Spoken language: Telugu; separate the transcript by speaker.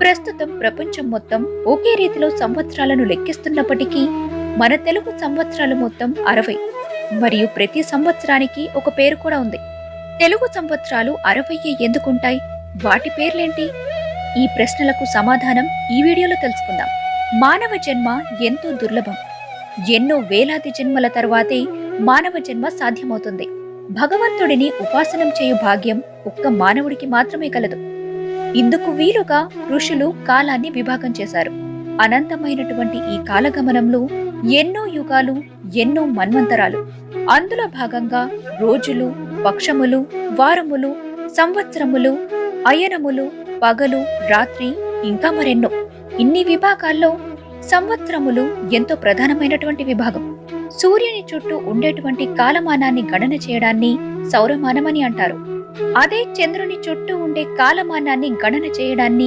Speaker 1: ప్రస్తుతం ప్రపంచం మొత్తం ఒకే రీతిలో సంవత్సరాలను లెక్కిస్తున్నప్పటికీ మన తెలుగు సంవత్సరాలు మొత్తం 60 మరియు ప్రతి సంవత్సరానికి ఒక పేరు కూడా ఉంది. తెలుగు సంవత్సరాలు 60 ఎందుకుంటాయి? వాటి పేర్లేంటి? ఈ ప్రశ్నలకు సమాధానం ఈ వీడియోలో తెలుసుకుందాం. మానవ జన్మ ఎంతో దుర్లభం. ఎన్నో వేలాది జన్మల తర్వాతే మానవ జన్మ సాధ్యమవుతుంది. భగవంతుడిని ఉపాసనం చేయు భాగ్యం ఒక్క మానవుడికి మాత్రమే కలదు. ఇందుకు వీలుగా ఋషులు కాలాన్ని విభాగం చేశారు. అనంతమైనటువంటి ఈ కాలగమనంలో ఎన్నో యుగాలు, ఎన్నో మన్వంతరాలు. అందులో భాగంగా రోజులు, పక్షములు, వారములు, సంవత్సరములు, అయనములు, పగలు, రాత్రి, ఇంకా మరెన్నో. ఇన్ని విభాగాల్లో సంవత్సరములు ఎంతో ప్రధానమైనటువంటి విభాగం. సూర్యుని చుట్టూ ఉండేటువంటి కాలమానాన్ని గణన చేయడాన్ని సౌరమానమని అంటారు. అదే చంద్రుని చుట్టూ ఉండే కాలమానాన్ని గణన చేయడాన్ని